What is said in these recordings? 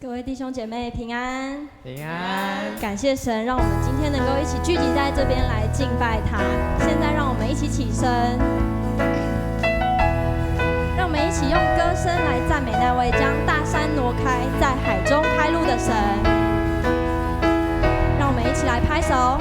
各位弟兄姐妹平安，平安！感谢神，让我们今天能够一起聚集在这边来敬拜他。现在让我们一起起身，让我们一起用歌声来赞美那位将大山挪开，在海中开路的神。让我们一起来拍手。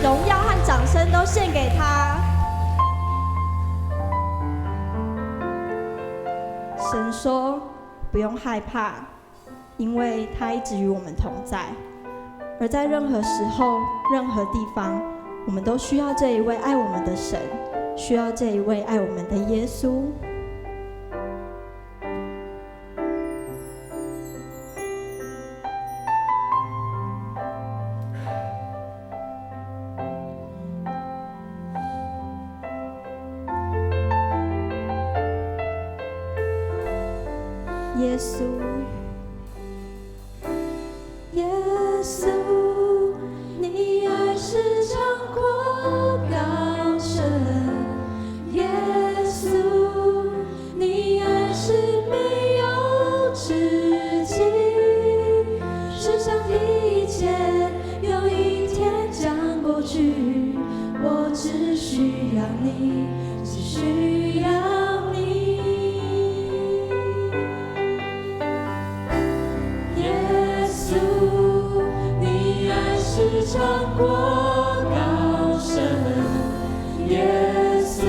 荣耀和掌声都献给他。神说：“不用害怕，因为他一直与我们同在。而在任何时候、任何地方，我们都需要这一位爱我们的神，需要这一位爱我们的耶稣。”耶稣，耶稣，你爱是长阔。你，只需要你。耶稣，你爱是长过高深，耶稣，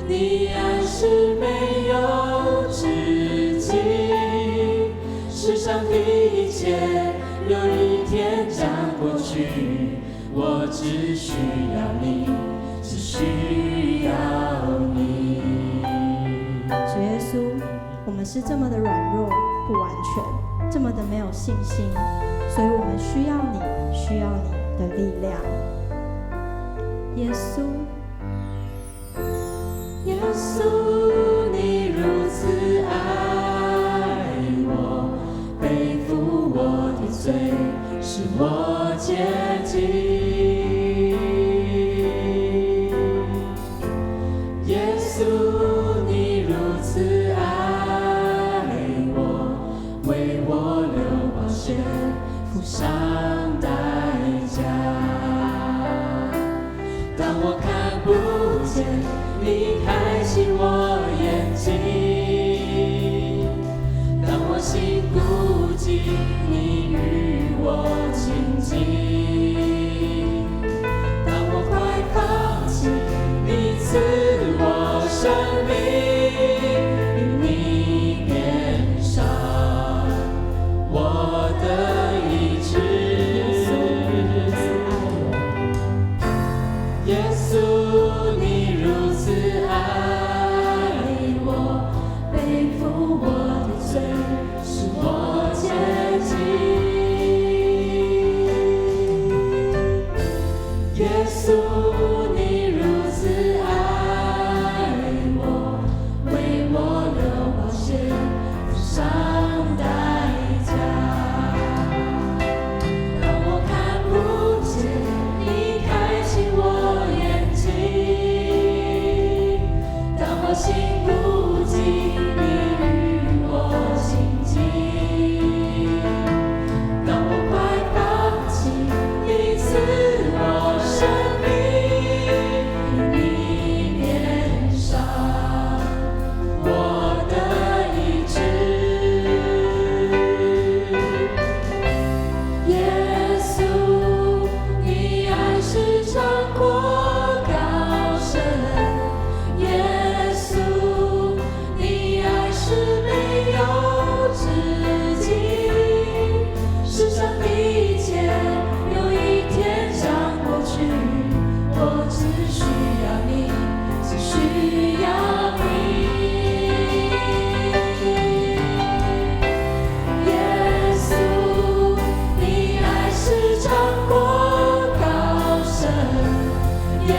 你爱是没有止境，世上的一切有一天将过去，我只需要你，只需要你。主耶稣，我们是这么的软弱不完全，这么的没有信心，所以我们需要你，需要你的力量。耶稣，耶稣，你如此爱我，背负我的罪，使我洁净。耶稣，你如此爱我，为我流宝血，付上代价。当我看不见，你开启我眼睛；当我心孤寂，你与我亲近；当我快放弃，你赐我生命，因你变上我的意志。耶稣，你如此爱我，背负我的罪，使我洁净。耶稣，你如此爱我，为我流宝血，付上代价。当我看不见，你开启我眼睛；当我心孤寂，你与我亲近；当我快放弃，你赐我生命，因你变上我的意志。耶稣，你爱是长过高深，耶稣，你爱是没有止境，世上的一切有一天将过去，我只需要你，只需要你。耶稣，你爱是长过高深，耶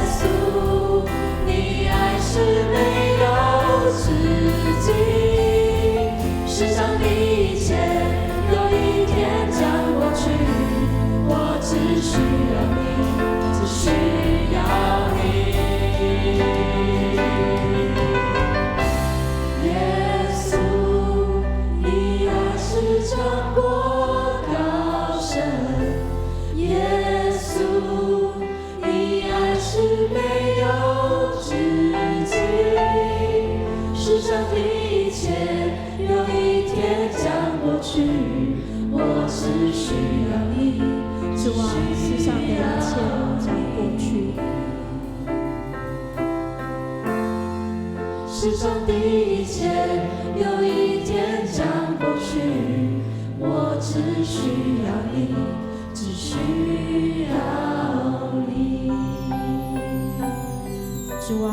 稣，你爱是没有止境，世上的一切有一天将过去，我只需要你，只需要你。耶稣，你爱是长过高深，耶稣，你爱是没有止境，世上的一切有一天将过去，我只需要你，主啊，世上的一切将过去，世上的一切有一天将过去，我只需要你，只需要你。主啊，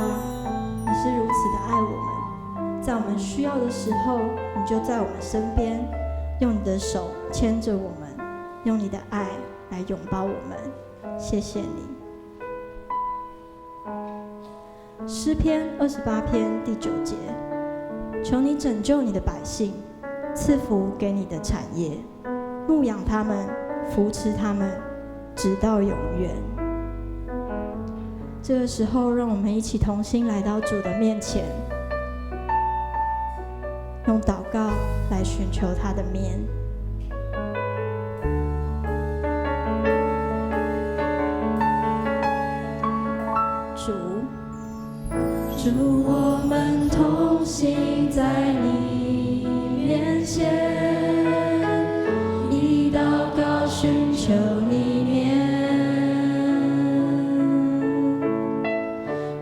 你是如此的爱我们，在我们需要的时候，你就在我们身边，用你的手牵着我们，用你的爱来拥抱我们。谢谢你。诗篇28篇第9节，求你拯救你的百姓，赐福给你的产业，牧养他们，扶持他们，直到永远。这个时候，让我们一起同心来到主的面前，用祷告来寻求他的面。主，主，我们同行在你面前，以祷告寻求你面。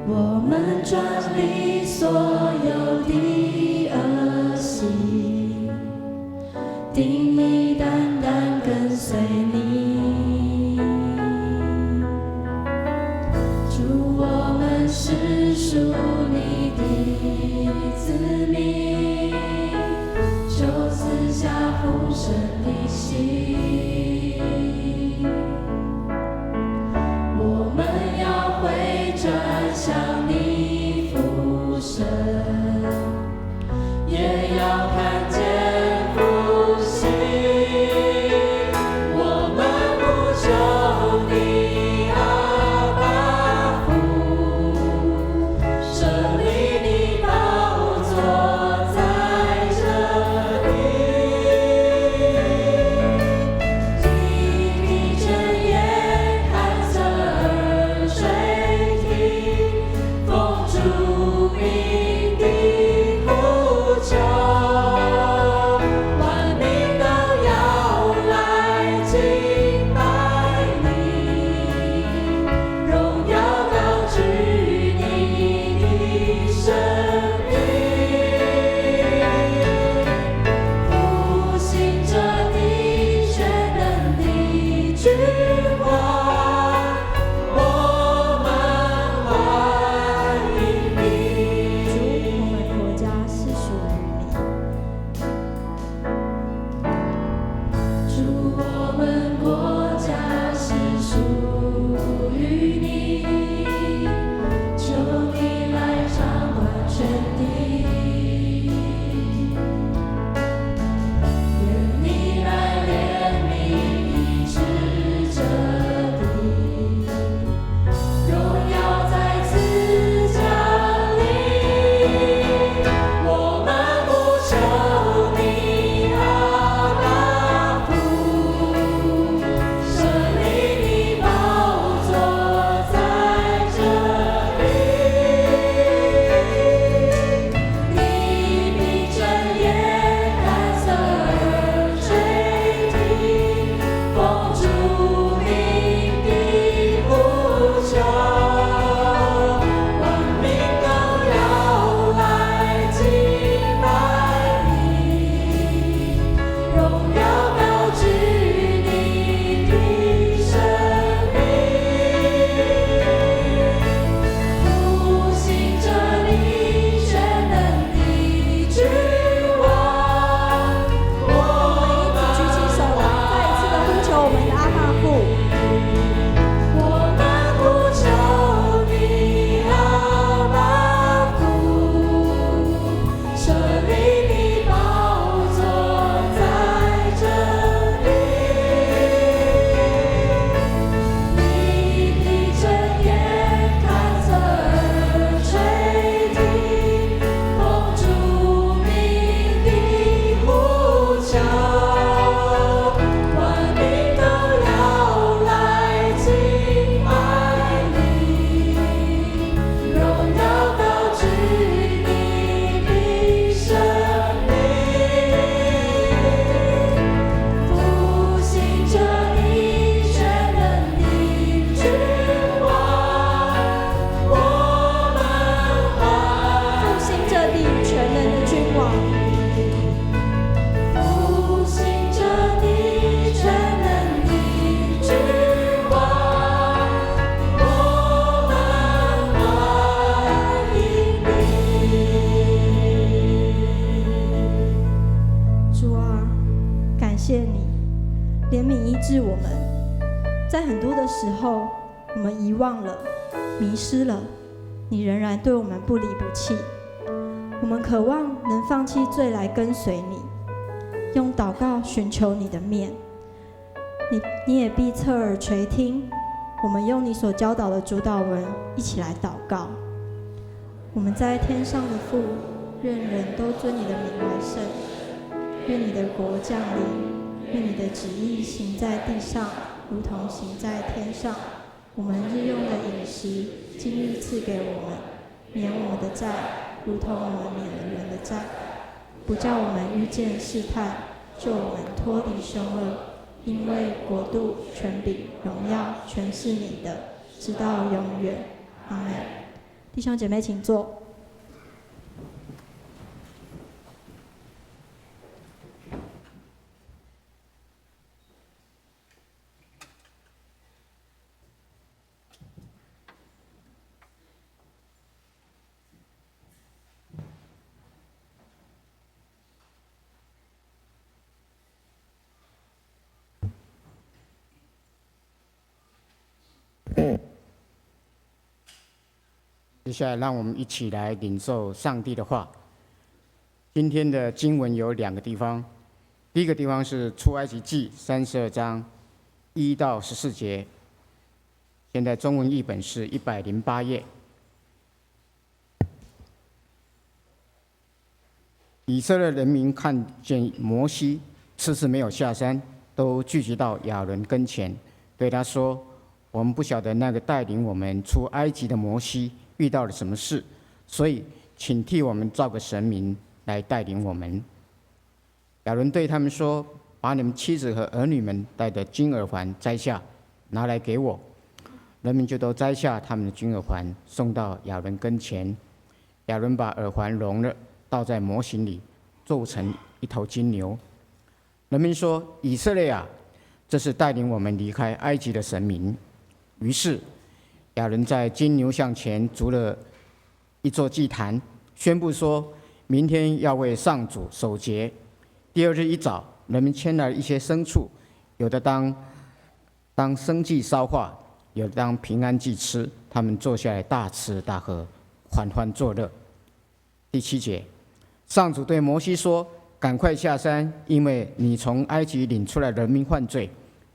我们转离所有的恶习，定义单单跟随你。主，我们是属你的子民，就赐下丰盛的心。我们要回转向你父神，也要看见复兴。我们不求你阿爸父，设立你宝座在这里。你闭着眼看侧耳垂听，奉主名的呼求，万民都要来敬拜你，荣耀高举你的生命，复兴着你全能的君王，我们欢迎你。主，我们国家是属于你。主，我们国家是属于你，求你来掌管全地，愿你来怜悯医治这地，荣耀再次降临。我们不求你阿爸父，设立你宝座在这里。你闭着眼看侧耳垂听，奉主名的呼求，万民都要来敬拜你，荣耀高举你的生命，复兴着你全能的君王，我我们一起举起手来，再一次的呼求我们的阿爸父。我们不求你阿爸父，设立你宝座在这里。你闭着眼看侧耳垂听，奉主名的呼求，万民都要来敬拜你，荣耀高举你的生命，复兴着你全能的君王，我们欢复兴着你全能的君王。复兴着你全能的君王，我们欢迎你。主啊，感谢你怜悯医治我们，在很多的时候，我们遗忘了、迷失了，你仍然对我们不离不弃。我们渴望能放弃罪来跟随你，用祷告寻求你的面。你也必侧耳垂听，我们用你所教导的主祷文一起来祷告。我们在天上的父，愿人都尊你的名为圣。愿你的国降临，愿你的旨意行在地上，如同行在天上。我们日用的饮食，今日赐给我们，免我们的债，如同我们免了人的债。不叫我们遇见试探，救我们脱离凶恶。因为国度、权柄、荣耀，全是你的，直到永远。阿们。弟兄姐妹，请坐。接下来，让我们一起来领受上帝的话。今天的经文有2个地方，第一个地方是出埃及记32章1到14节，现在中文译本是108页。以色列人民看见摩西迟迟没有下山，都聚集到亚伦跟前，对他说：“我们不晓得那个带领我们出埃及的摩西遇到了什么事，所以请替我们造个神明来带领我们。”亚伦对他们说：“把你们妻子和儿女们戴的金耳环摘下，拿来给我。”人们就都摘下他们的金耳环，送到亚伦跟前。亚伦把耳环融了，倒在模型里，做成一头金牛。人们说：“以色列啊，这是带领我们离开埃及的神明。”于是亚伦在金牛像前筑了一座祭坛，宣布说：“明天要为上主守节。”第2日一早，人们牵来一些牲畜，有的当生祭烧化，有的当平安祭吃。他们坐下来大吃大喝，欢欢作乐。第7节，上主对摩西说：“赶快下山，因为你从埃及领出来人民犯罪，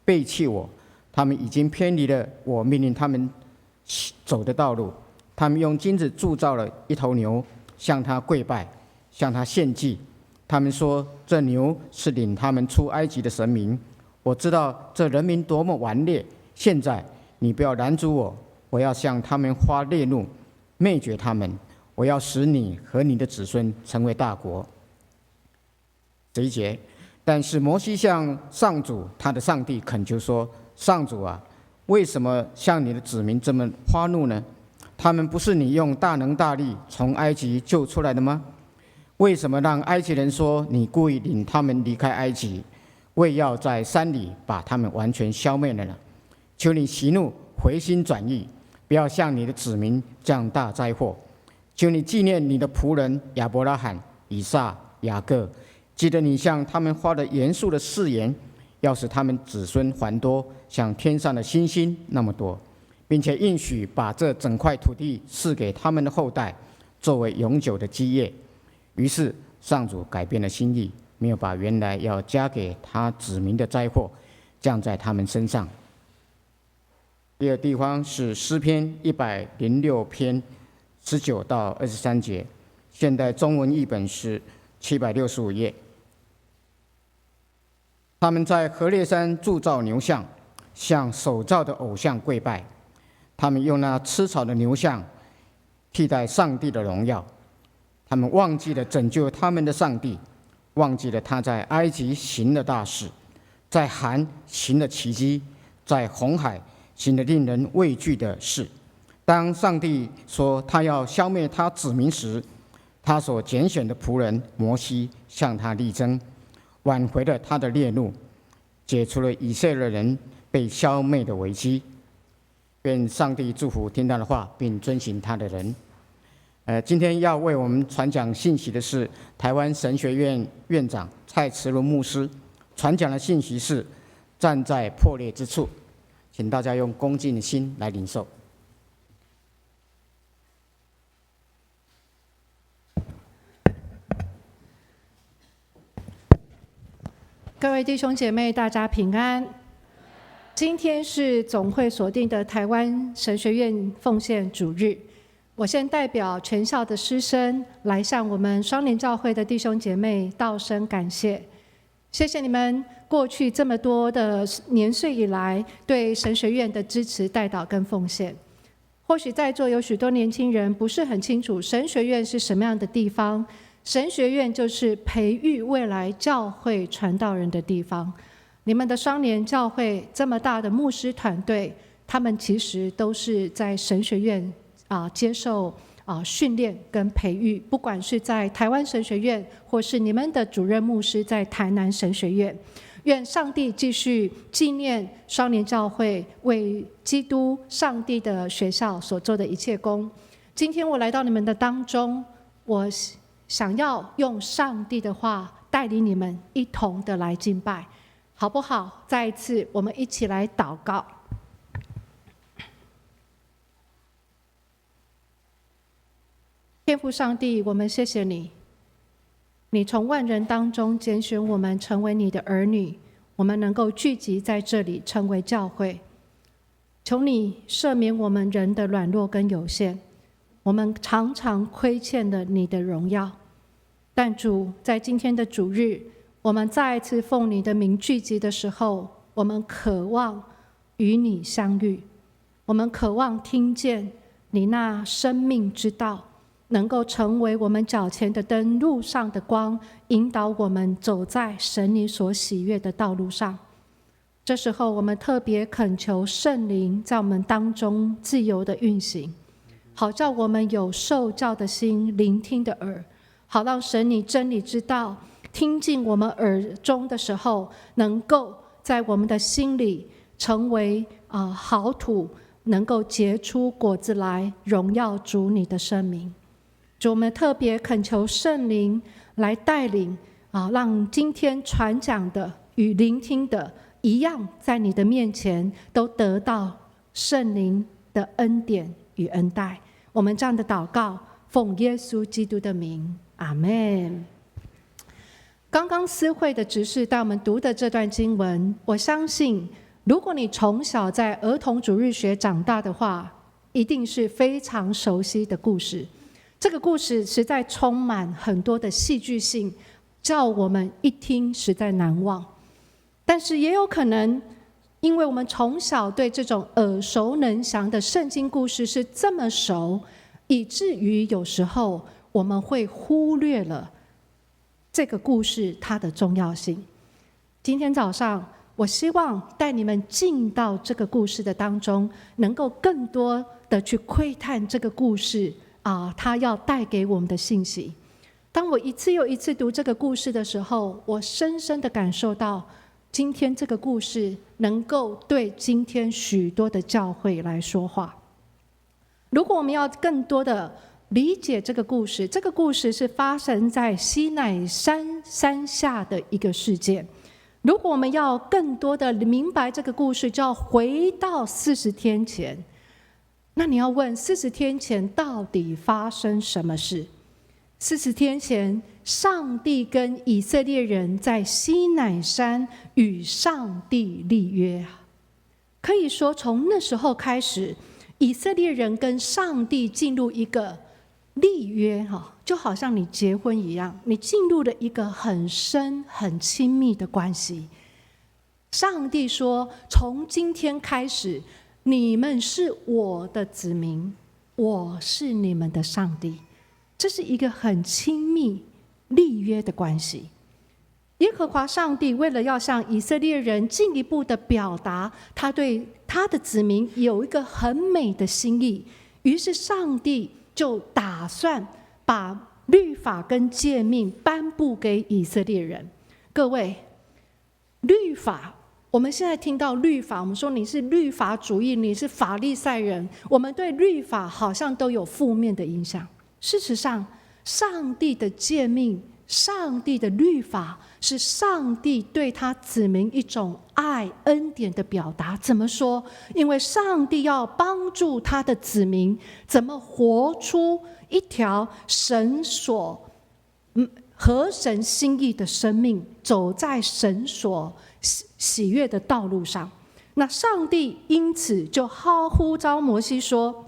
背弃我。他们已经偏离了我命令他们走的道路。他们用金子铸造了一头牛，向他跪拜，向他献祭。他们说，这牛是领他们出埃及的神明。我知道这人民多么顽劣。现在你不要拦阻我，我要向他们发烈怒，灭绝他们。我要使你和你的子孙成为大国。”11节，但是摩西向上主他的上帝恳求说：“上主啊，为什么向你的子民这么发怒呢？他们不是你用大能大力从埃及救出来的吗？为什么让埃及人说你故意领他们离开埃及，为要在山里把他们完全消灭了呢？求你息怒，回心转意，不要向你的子民降大灾祸。求你纪念你的仆人亚伯拉罕、以撒、雅各，记得你向他们发了严肃的誓言，要使他们子孙繁多，像天上的星星那么多，并且应许把这整块土地赐给他们的后代，作为永久的基业。”于是上主改变了心意，没有把原来要加给他子民的灾祸降在他们身上。第2个地方是诗篇106篇19到23节，现代中文译本是765页。他们在何烈山铸造牛像，向手造的偶像跪拜。他们用那吃草的牛像替代上帝的荣耀。他们忘记了拯救他们的上帝，忘记了他在埃及行的大事，在韩行的奇迹，在红海行的令人畏惧的事。当上帝说他要消灭他子民时，他所拣选的仆人摩西向他力争，挽回了他的烈怒，解除了以色列人被消灭的危机。愿上帝祝福听他的话并遵行他的人。今天要为我们传讲信息的是台湾神学院院长蔡慈伦牧师，传讲的信息是站在破裂之处，请大家用恭敬的心来领受。各位弟兄姐妹，大家平安。今天是总会所定的台湾神学院奉献主日。我先代表全校的师生来向我们双联教会的弟兄姐妹道声感谢，谢谢你们过去这么多的年岁以来对神学院的支持、代祷跟奉献。或许在座有许多年轻人不是很清楚神学院是什么样的地方。神学院就是培育未来教会传道人的地方。你们的双联教会这么大的牧师团队，他们其实都是在神学院接受训练跟培育，不管是在台湾神学院，或是你们的主任牧师在台南神学院。愿上帝继续纪念双联教会为基督上帝的学校所做的一切工。今天我来到你们的当中，我想要用上帝的话带领你们一同的来敬拜，好不好？再一次，我们一起来祷告。天父上帝，我们谢谢你，你从万人当中拣选我们成为你的儿女，我们能够聚集在这里成为教会。求你赦免我们人的软弱跟有限，我们常常亏欠了你的荣耀。但主，在今天的主日，我们再一次奉你的名聚集的时候，我们渴望与你相遇，我们渴望听见你那生命之道，能够成为我们脚前的灯，路上的光，引导我们走在神你所喜悦的道路上。这时候，我们特别恳求圣灵在我们当中自由的运行，好叫我们有受教的心，聆听的耳，好让神你真理之道听进我们耳中的时候，能够在我们的心里成为好土，能够结出果子来，荣耀主你的圣名。主，我们特别恳求圣灵来带领让今天传讲的与聆听的一样，在你的面前都得到圣灵的恩典与恩待。我们这样的祷告，奉耶稣基督的名，阿们。刚刚思慧的执事带我们读的这段经文，我相信如果你从小在儿童主日学长大的话，一定是非常熟悉的故事。这个故事实在充满很多的戏剧性，叫我们一听实在难忘。但是也有可能因为我们从小对这种耳熟能详的圣经故事是这么熟，以至于有时候我们会忽略了这个故事它的重要性。今天早上我希望带你们进到这个故事的当中，能够更多的去窥探这个故事它要带给我们的信息。当我一次又一次读这个故事的时候，我深深的感受到今天这个故事能够对今天许多的教会来说话。如果我们要更多的理解这个故事，这个故事是发生在西乃山山下的一个事件。如果我们要更多的明白这个故事，就要回到40天前。那你要问，40天前到底发生什么事？40天前，上帝跟以色列人在西乃山与上帝立约。可以说，从那时候开始，以色列人跟上帝进入一个立约，就好像你结婚一样，你进入了一个很深很亲密的关系。上帝说，从今天开始，你们是我的子民，我是你们的上帝。这是一个很亲密立约的关系。耶和华上帝为了要向以色列人进一步的表达他对他的子民有一个很美的心意，于是上帝就打算把律法跟诫命颁布给以色列人。各位，律法，我们现在听到律法，我们说你是律法主义，你是法利赛人，我们对律法好像都有负面的影响。事实上，上帝的诫命，上帝的律法，是上帝对他子民一种爱恩典的表达。怎么说？因为上帝要帮助他的子民怎么活出一条神所合神心意的生命，走在神所喜悦的道路上。那上帝因此就呼召摩西说，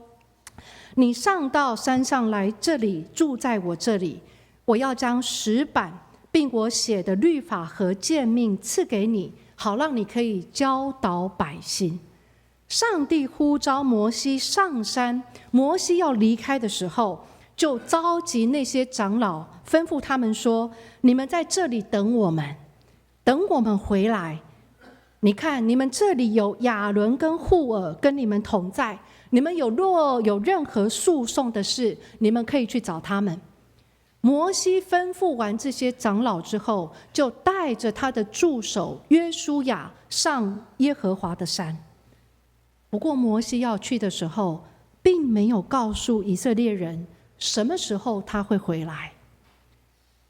你上到山上来，这里住在我这里，我要将石板并我写的律法和诫命赐给你，好让你可以教导百姓。上帝呼召摩西上山，摩西要离开的时候，就召集那些长老，吩咐他们说：你们在这里等我们，等我们回来。你看，你们这里有亚伦跟户尔跟你们同在，你们若有任何诉讼的事，你们可以去找他们。摩西吩咐完这些长老之后，就带着他的助手约书亚上耶和华的山。不过摩西要去的时候，并没有告诉以色列人什么时候他会回来。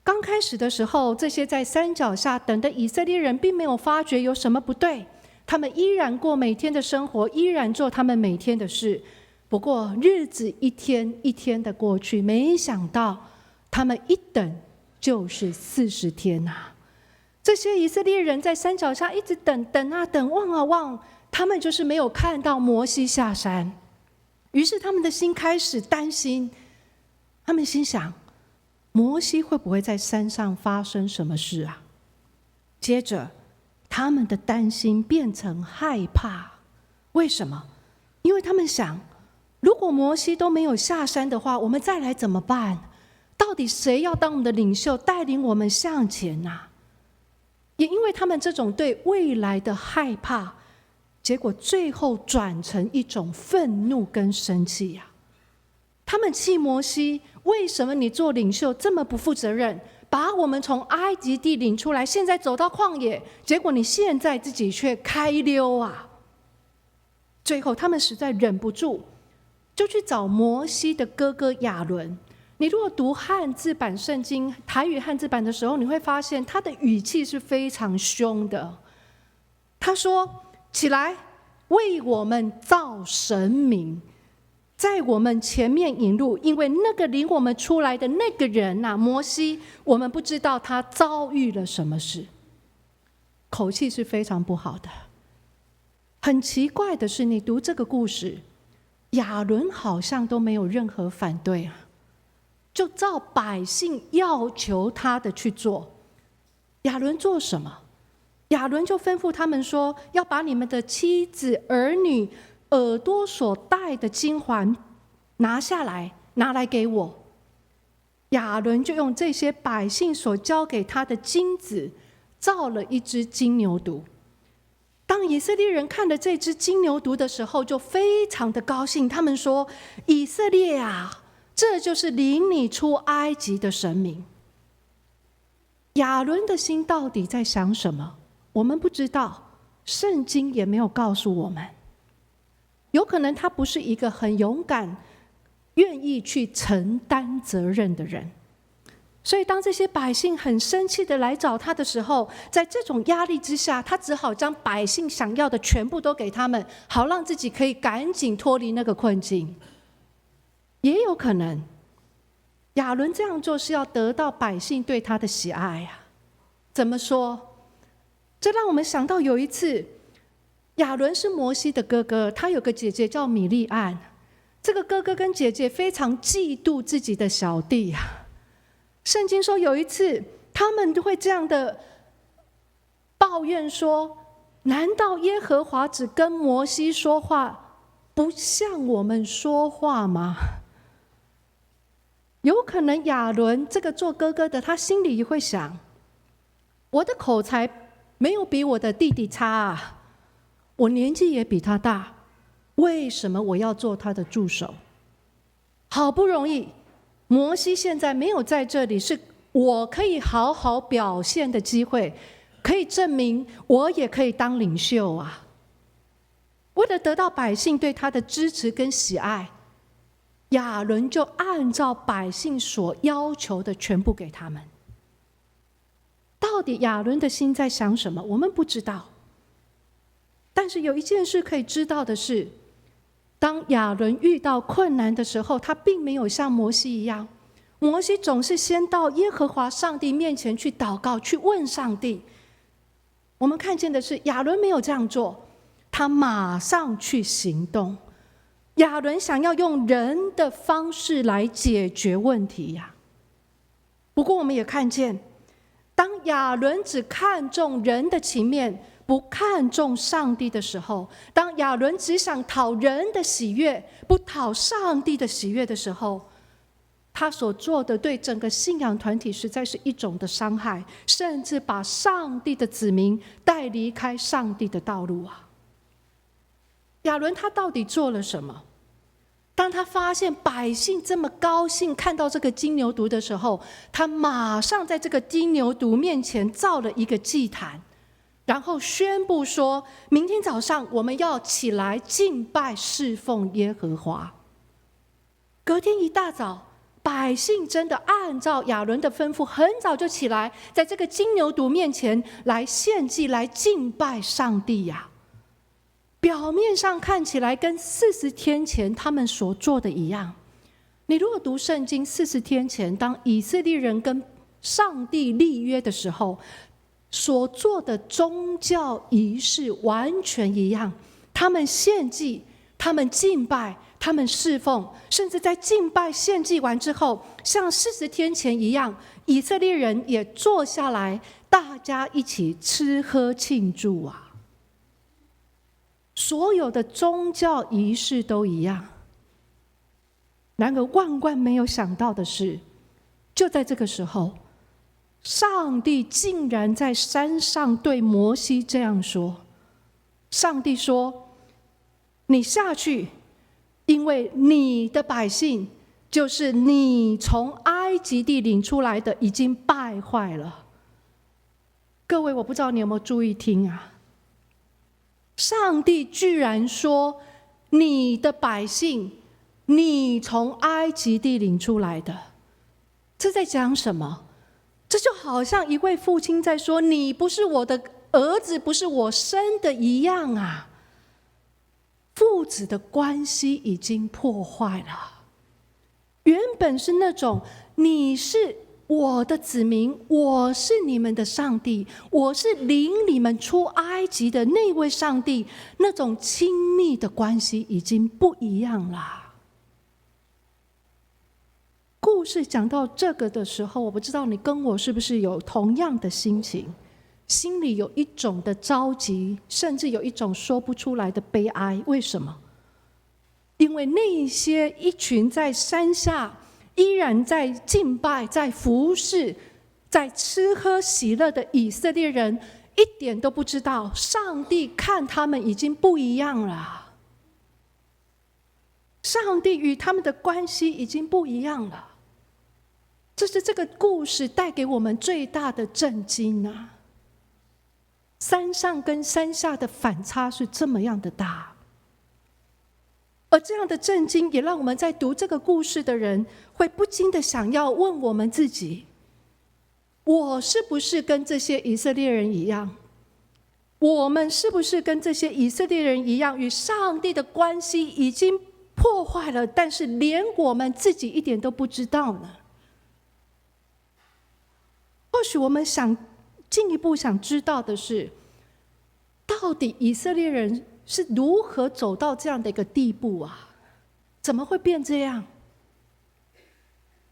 刚开始的时候，这些在山脚下等的以色列人并没有发觉有什么不对，他们依然过每天的生活，依然做他们每天的事。不过日子一天一天的过去，没想到他们一等就是40天啊！这些以色列人在山脚下一直等，等啊等，望啊望，他们就是没有看到摩西下山。于是他们的心开始担心，他们心想：摩西会不会在山上发生什么事啊？接着他们的担心变成害怕。为什么？因为他们想，如果摩西都没有下山的话，我们再来怎么办？到底谁要当我们的领袖，带领我们向前啊？也因为他们这种对未来的害怕，结果最后转成一种愤怒跟生气啊！他们气摩西，为什么你做领袖这么不负责任，把我们从埃及地领出来，现在走到旷野，结果你现在自己却开溜啊！最后他们实在忍不住，就去找摩西的哥哥亚伦。你如果读汉字版圣经，台语汉字版的时候，你会发现他的语气是非常凶的。他说：起来，为我们造神明，在我们前面引路，因为那个领我们出来的那个人啊，摩西，我们不知道他遭遇了什么事。口气是非常不好的。很奇怪的是，你读这个故事，亚伦好像都没有任何反对啊，就照百姓要求他的去做。亚伦做什么？亚伦就吩咐他们说，要把你们的妻子儿女耳朵所戴的金环拿下来，拿来给我。亚伦就用这些百姓所交给他的金子，造了一只金牛犊。当以色列人看了这只金牛犊的时候，就非常的高兴。他们说：以色列啊，这就是领你出埃及的神明。亚伦的心到底在想什么？我们不知道，圣经也没有告诉我们。有可能他不是一个很勇敢、愿意去承担责任的人。所以当这些百姓很生气的来找他的时候，在这种压力之下，他只好将百姓想要的全部都给他们，好让自己可以赶紧脱离那个困境。也有可能亚伦这样做是要得到百姓对他的喜爱啊。怎么说？这让我们想到有一次，亚伦是摩西的哥哥，他有个姐姐叫米利暗。这个哥哥跟姐姐非常嫉妒自己的小弟啊。圣经说有一次他们会这样的抱怨说：难道耶和华只跟摩西说话，不向我们说话吗？有可能亚伦这个做哥哥的，他心里也会想：我的口才没有比我的弟弟差啊，我年纪也比他大，为什么我要做他的助手？好不容易摩西现在没有在这里，是我可以好好表现的机会，可以证明我也可以当领袖啊。为了得到百姓对他的支持跟喜爱，亚伦就按照百姓所要求的全部给他们。到底亚伦的心在想什么，我们不知道。但是有一件事可以知道的是，当亚伦遇到困难的时候，他并没有像摩西一样。摩西总是先到耶和华上帝面前去祷告，去问上帝。我们看见的是亚伦没有这样做，他马上去行动。亚伦想要用人的方式来解决问题呀。不过我们也看见，当亚伦只看重人的情面，不看重上帝的时候，当亚伦只想讨人的喜悦，不讨上帝的喜悦的时候，他所做的对整个信仰团体实在是一种的伤害，甚至把上帝的子民带离开上帝的道路啊！亚伦他到底做了什么？当他发现百姓这么高兴看到这个金牛犊的时候，他马上在这个金牛犊面前造了一个祭坛，然后宣布说，明天早上我们要起来敬拜侍奉耶和华。隔天一大早，百姓真的按照亚伦的吩咐，很早就起来，在这个金牛犊面前来献祭，来敬拜上帝呀。表面上看起来跟40天前他们所做的一样。你如果读圣经，40天前当以色列人跟上帝立约的时候，所做的宗教仪式完全一样。他们献祭，他们敬拜，他们侍奉，甚至在敬拜献祭完之后，像40天前一样，以色列人也坐下来，大家一起吃喝庆祝啊。所有的宗教仪式都一样。然而万万没有想到的是，就在这个时候，上帝竟然在山上对摩西这样说。上帝说，你下去，因为你的百姓，就是你从埃及地领出来的，已经败坏了。各位，我不知道你有没有注意听啊，上帝居然说，你的百姓，你从埃及地领出来的。这在讲什么？这就好像一位父亲在说，你不是我的儿子，不是我生的一样啊。父子的关系已经破坏了。原本是那种，你是我的子民，我是你们的上帝，我是领你们出埃及的那位上帝，那种亲密的关系已经不一样了。故事讲到这个的时候，我不知道你跟我是不是有同样的心情，心里有一种的着急，甚至有一种说不出来的悲哀。为什么？因为那些一群在山下依然在敬拜，在服侍，在吃喝喜乐的以色列人，一点都不知道上帝看他们已经不一样了。上帝与他们的关系已经不一样了。这是这个故事带给我们最大的震惊啊！山上跟山下的反差是这么样的大。而这样的震惊也让我们在读这个故事的人会不禁的想要问我们自己，我是不是跟这些以色列人一样？我们是不是跟这些以色列人一样，与上帝的关系已经破坏了，但是连我们自己一点都不知道呢？或许我们想进一步想知道的是，到底以色列人是如何走到这样的一个地步啊？怎么会变这样？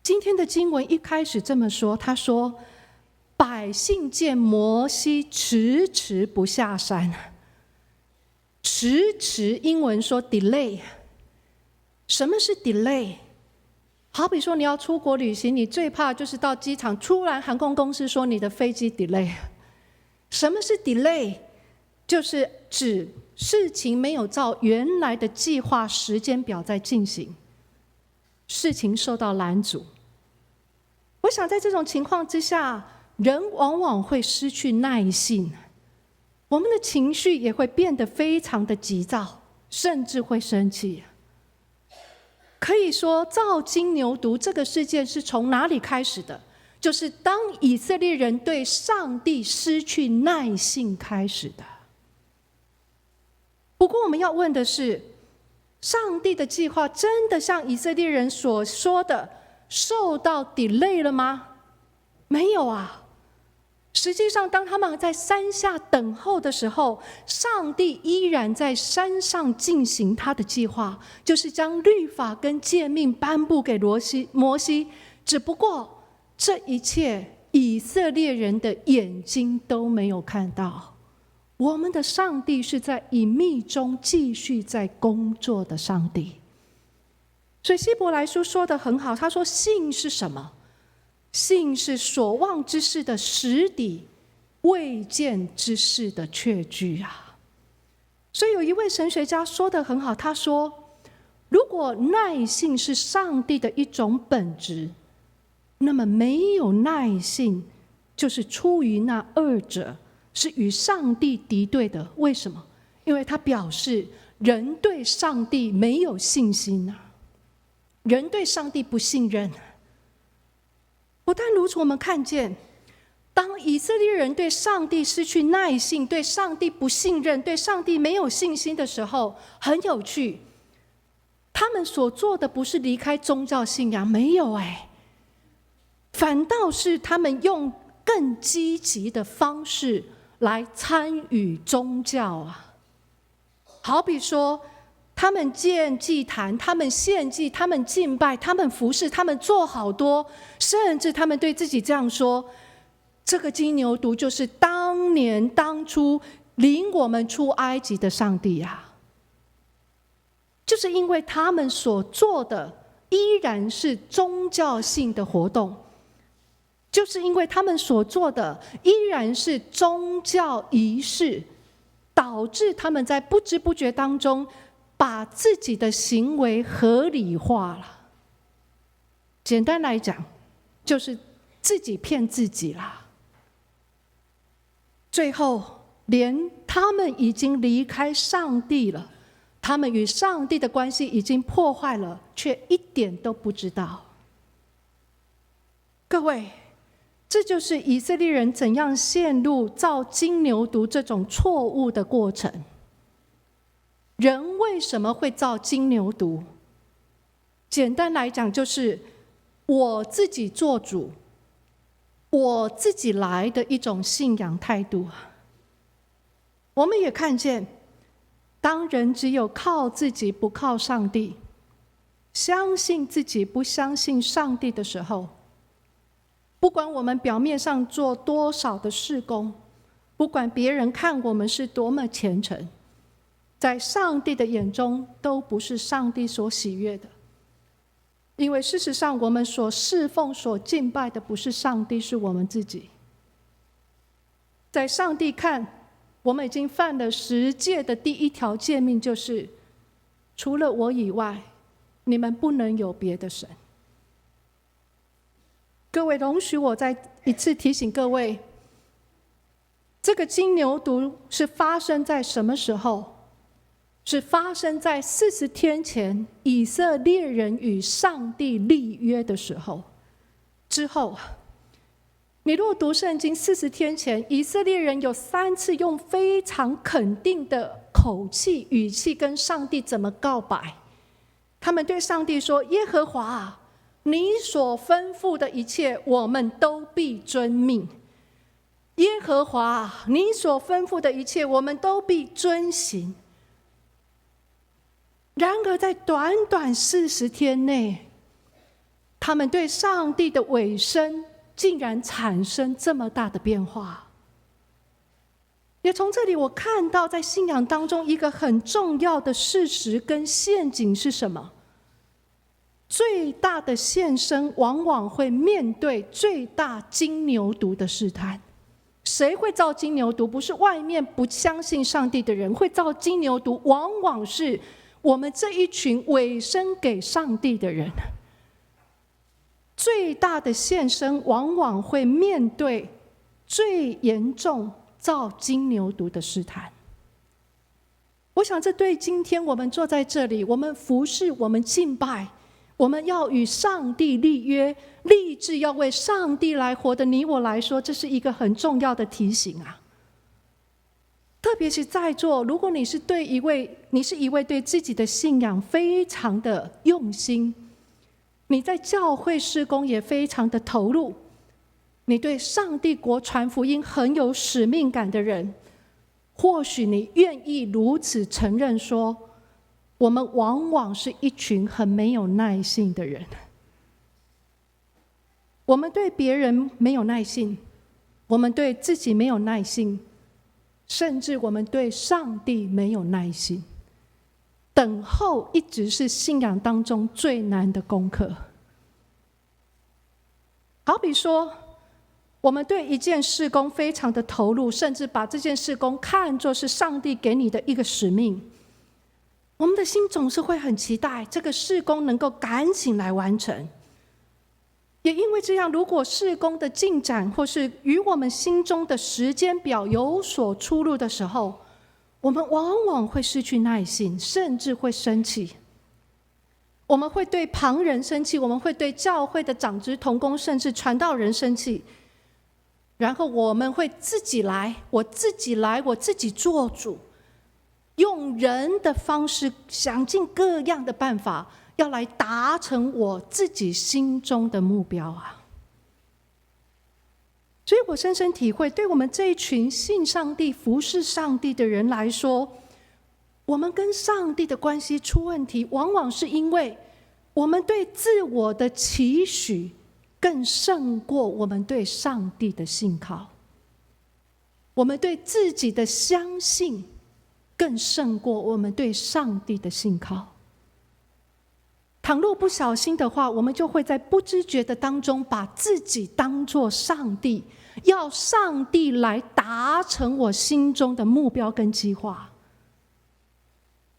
今天的经文一开始这么说，他说，百姓见摩西迟迟不下山。迟迟英文说 delay。 什么是 delay？ 好比说你要出国旅行，你最怕就是到机场突然航空公司说你的飞机 delay。 什么是 delay？ 就是指事情没有照原来的计划时间表在进行，事情受到拦阻。我想在这种情况之下，人往往会失去耐性，我们的情绪也会变得非常的急躁，甚至会生气。可以说造金牛犊这个事件是从哪里开始的？就是当以色列人对上帝失去耐性开始的。不过我们要问的是，上帝的计划真的像以色列人所说的受到 delay 了吗？没有啊。实际上当他们在山下等候的时候，上帝依然在山上进行他的计划，就是将律法跟诫命颁布给摩西，只不过这一切以色列人的眼睛都没有看到，我们的上帝是在隐秘中继续在工作的上帝。所以希伯来书说得很好，他说信是什么？信是所望之事的实底，未见之事的确据啊。所以有一位神学家说得很好，他说如果耐性是上帝的一种本质，那么没有耐性就是出于那二者，是与上帝敌对的。为什么？因为他表示人对上帝没有信心啊，人对上帝不信任。不但如此，我们看见当以色列人对上帝失去耐性，对上帝不信任，对上帝没有信心的时候，很有趣，他们所做的不是离开宗教信仰，没有反倒是他们用更积极的方式来参与宗教啊。好比说他们建祭坛，他们献祭，他们敬拜，他们服侍，他们做好多，甚至他们对自己这样说，这个金牛犊就是当初领我们出埃及的上帝啊。就是因为他们所做的依然是宗教性的活动，就是因为他们所做的依然是宗教仪式，导致他们在不知不觉当中把自己的行为合理化了。简单来讲，就是自己骗自己啦。最后连他们已经离开上帝了，他们与上帝的关系已经破坏了，却一点都不知道。各位，这就是以色列人怎样陷入造金牛犊这种错误的过程。人为什么会造金牛犊？简单来讲，就是我自己做主，我自己来的一种信仰态度。我们也看见，当人只有靠自己不靠上帝，相信自己不相信上帝的时候，不管我们表面上做多少的事工，不管别人看我们是多么虔诚，在上帝的眼中都不是上帝所喜悦的。因为事实上我们所侍奉所敬拜的不是上帝，是我们自己。在上帝看，我们已经犯了10诫的第1条诫命，就是除了我以外，你们不能有别的神。各位，容许我再一次提醒各位，这个金牛犊是发生在什么时候？是发生在40天前以色列人与上帝立约的时候。之后，你若读圣经，40天前以色列人有3次用非常肯定的口气语气跟上帝怎么告白。他们对上帝说，耶和华啊，你所吩咐的一切我们都必遵命。耶和华啊，你所吩咐的一切我们都必遵行。然而在短短40天内，他们对上帝的委身竟然产生这么大的变化。也从这里我看到，在信仰当中一个很重要的事实跟陷阱是什么？最大的献身往往会面对最大金牛犊的试探。谁会造金牛犊？不是外面不相信上帝的人，会造金牛犊往往是我们这一群委身给上帝的人。最大的献身往往会面对最严重造金牛犊的试探。我想这对今天我们坐在这里，我们服侍，我们敬拜，我们要与上帝立约，立志要为上帝来活的你我来说，这是一个很重要的提醒啊。特别是在座，如果你是一位对自己的信仰非常的用心，你在教会事工也非常的投入，你对上帝国传福音很有使命感的人，或许你愿意如此承认说，我们往往是一群很没有耐性的人。我们对别人没有耐性，我们对自己没有耐性，甚至我们对上帝没有耐心。等候一直是信仰当中最难的功课。好比说，我们对一件事工非常的投入，甚至把这件事工看作是上帝给你的一个使命，我们的心总是会很期待这个事工能够赶紧来完成。也因为这样，如果事工的进展或是与我们心中的时间表有所出入的时候，我们往往会失去耐心，甚至会生气。我们会对旁人生气，我们会对教会的长子同工甚至传道人生气，然后我们会自己来，我自己做主，用人的方式想尽各样的办法，要来达成我自己心中的目标啊！所以我深深体会，对我们这一群信上帝、服侍上帝的人来说，我们跟上帝的关系出问题，往往是因为我们对自我的期许更胜过我们对上帝的信靠，我们对自己的相信更胜过我们对上帝的信靠。倘若不小心的话，我们就会在不知觉的当中把自己当作上帝，要上帝来达成我心中的目标跟计划。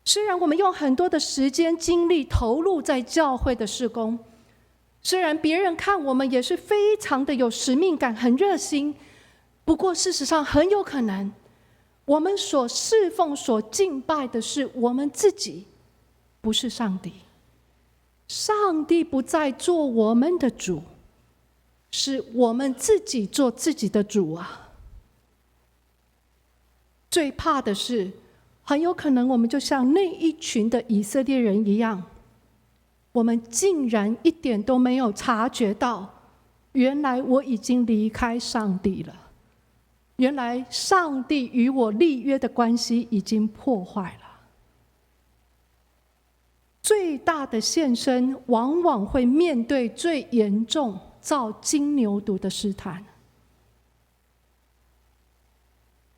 虽然我们用很多的时间精力投入在教会的事工，虽然别人看我们也是非常的有使命感，很热心，不过事实上很有可能我们所侍奉所敬拜的是我们自己，不是上帝。上帝不再做我们的主，是我们自己做自己的主啊！最怕的是，很有可能我们就像那一群的以色列人一样，我们竟然一点都没有察觉到，原来我已经离开上帝了，原来上帝与我立约的关系已经破坏了。最大的献身往往会面对最严重造金牛犊的试探。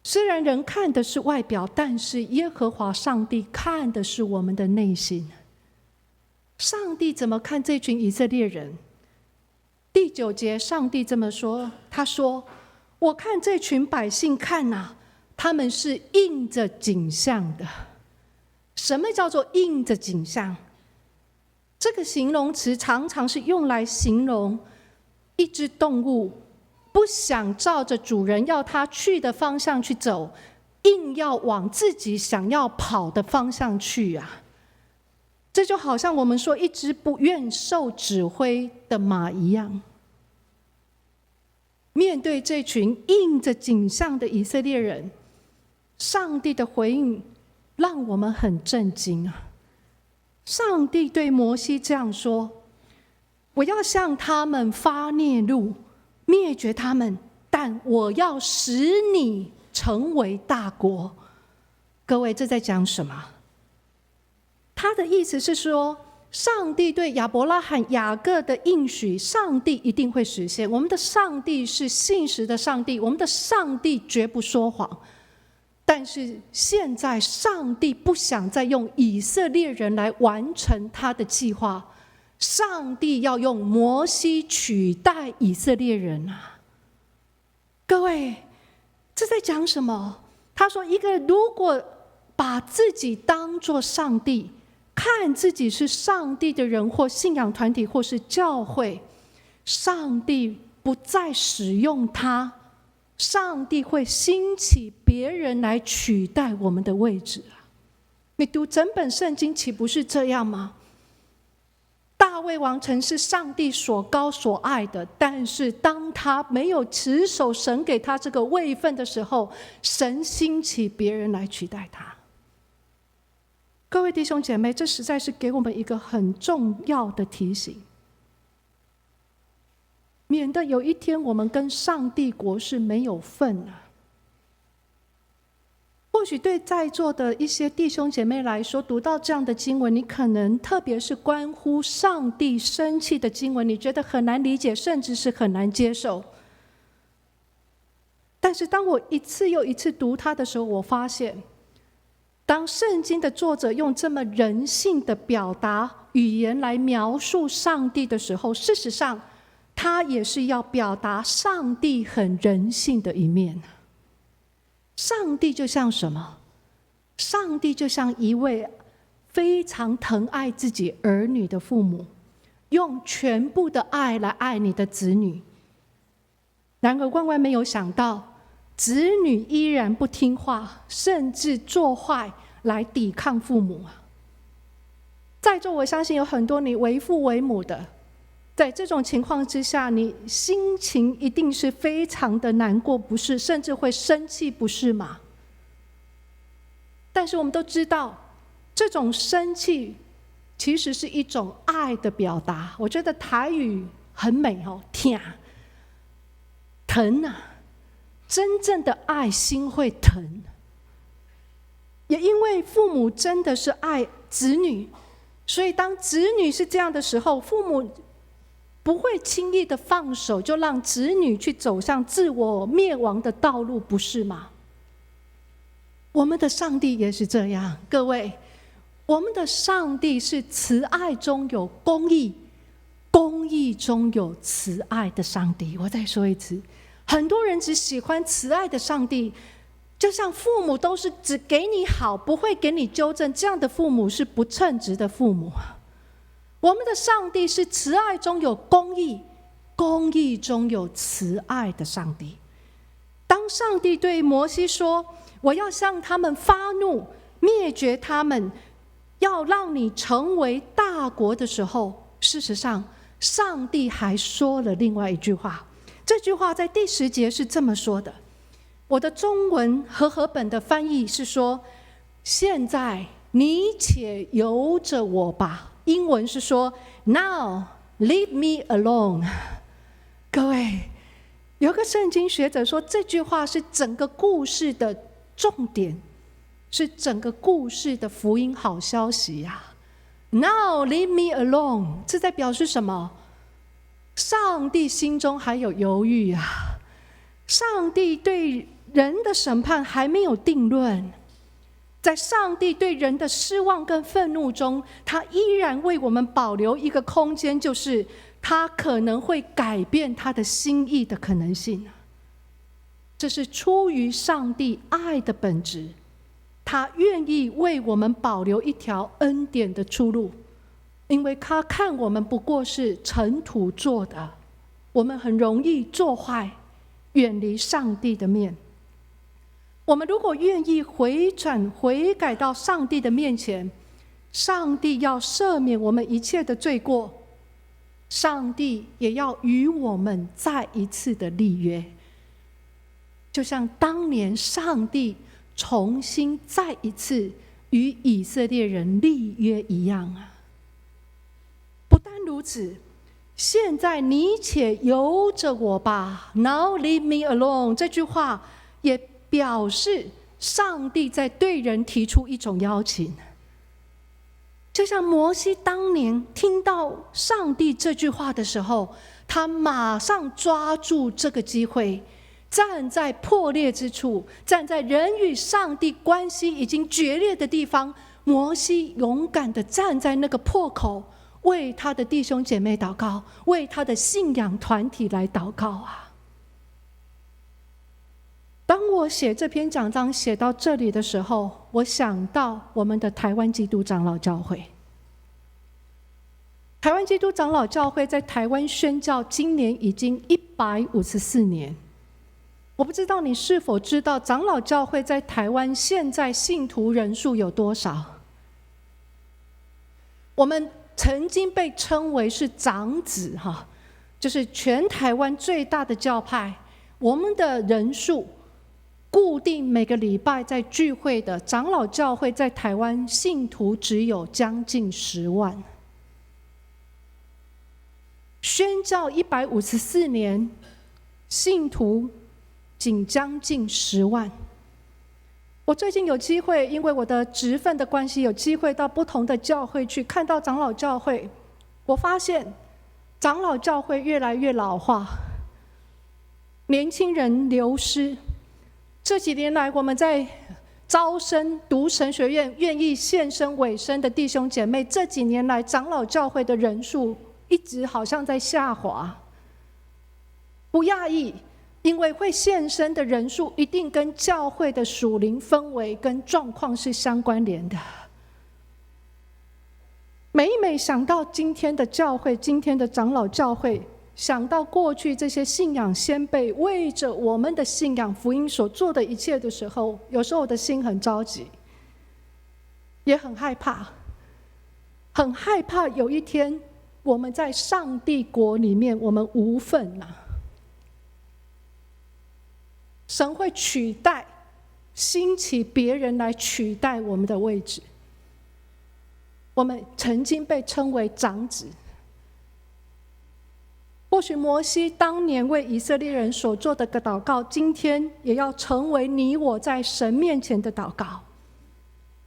虽然人看的是外表，但是耶和华上帝看的是我们的内心。上帝怎么看这群以色列人？第9节，上帝这么说，他说：我看这群百姓看啊，他们是印着景象的。什么叫做印着景象？这个形容词常常是用来形容一只动物不想照着主人要它去的方向去走，硬要往自己想要跑的方向去啊！这就好像我们说一只不愿受指挥的马一样。面对这群印着景象的以色列人，上帝的回应让我们很震惊啊！上帝对摩西这样说：我要向他们发烈怒，灭绝他们，但我要使你成为大国。各位，这在讲什么？他的意思是说，上帝对亚伯拉罕、雅各的应许，上帝一定会实现。我们的上帝是信实的上帝，我们的上帝绝不说谎。但是现在上帝不想再用以色列人来完成他的计划，上帝要用摩西取代以色列人啊！各位，这在讲什么？他说，一个如果把自己当作上帝，看自己是上帝的人，或信仰团体，或是教会，上帝不再使用他，上帝会兴起别人来取代我们的位置啊！你读整本圣经岂不是这样吗？大卫王曾是上帝所高所爱的，但是当他没有持守神给他这个位分的时候，神兴起别人来取代他。各位弟兄姐妹，这实在是给我们一个很重要的提醒，免得有一天我们跟上帝国是没有份啊。或许对在座的一些弟兄姐妹来说，读到这样的经文，你可能特别是关乎上帝生气的经文，你觉得很难理解，甚至是很难接受。但是当我一次又一次读它的时候，我发现，当圣经的作者用这么人性的表达语言来描述上帝的时候，事实上他也是要表达上帝很人性的一面。上帝就像什么？上帝就像一位非常疼爱自己儿女的父母，用全部的爱来爱你的子女。然而万万没有想到，子女依然不听话，甚至做坏来抵抗父母。在座我相信有很多你为父为母的，在这种情况之下，你心情一定是非常的难过，不是？甚至会生气，不是吗？但是我们都知道，这种生气其实是一种爱的表达。我觉得台语很美哦，疼，疼啊！真正的爱心会疼。也因为父母真的是爱子女，所以当子女是这样的时候，父母不会轻易的放手，就让子女去走向自我灭亡的道路，不是吗？我们的上帝也是这样，各位，我们的上帝是慈爱中有公义，公义中有慈爱的上帝。我再说一次，很多人只喜欢慈爱的上帝，就像父母都是只给你好，不会给你纠正，这样的父母是不称职的父母。我们的上帝是慈爱中有公义，公义中有慈爱的上帝。当上帝对摩西说，我要向他们发怒，灭绝他们，要让你成为大国的时候，事实上上帝还说了另外一句话。这句话在第10节是这么说的，我的中文和合本的翻译是说，现在你且由着我吧。英文是说 Now leave me alone。 各位，有个圣经学者说，这句话是整个故事的重点，是整个故事的福音好消息啊。 Now leave me alone， 这在表示什么？上帝心中还有犹豫啊，上帝对人的审判还没有定论，在上帝对人的失望跟愤怒中，他依然为我们保留一个空间，就是他可能会改变他的心意的可能性。这是出于上帝爱的本质，他愿意为我们保留一条恩典的出路，因为他看我们不过是尘土做的，我们很容易做坏，远离上帝的面。我们如果愿意回转悔改到上帝的面前，上帝要赦免我们一切的罪过，上帝也要与我们再一次的立约，就像当年上帝重新再一次与以色列人立约一样啊。不单如此，现在你且由着我吧， Now leave me alone， 这句话也表示上帝在对人提出一种邀请。就像摩西当年听到上帝这句话的时候，他马上抓住这个机会，站在破裂之处，站在人与上帝关系已经决裂的地方，摩西勇敢地站在那个破口，为他的弟兄姐妹祷告，为他的信仰团体来祷告啊。当我写这篇讲章写到这里的时候，我想到我们的台湾基督长老教会。台湾基督长老教会在台湾宣教今年已经154年。我不知道你是否知道长老教会在台湾现在信徒人数有多少？我们曾经被称为是长子，就是全台湾最大的教派。我们的人数固定每个礼拜在聚会的长老教会在台湾信徒只有将近10万。宣教154年，信徒仅将近10万。我最近有机会，因为我的职分的关系，有机会到不同的教会去看到长老教会。我发现长老教会越来越老化，年轻人流失，这几年来，我们在招生读神学院愿意献身委身的弟兄姐妹，这几年来长老教会的人数一直好像在下滑。不讶异，因为会献身的人数一定跟教会的属灵氛围跟状况是相关联的。每想到今天的教会，今天的长老教会，想到过去这些信仰先辈为着我们的信仰福音所做的一切的时候，有时候我的心很着急，也很害怕，很害怕有一天我们在上帝国里面我们无份呐。神会取代，兴起别人来取代我们的位置。我们曾经被称为长子，或许摩西当年为以色列人所做的个祷告，今天也要成为你我在神面前的祷告。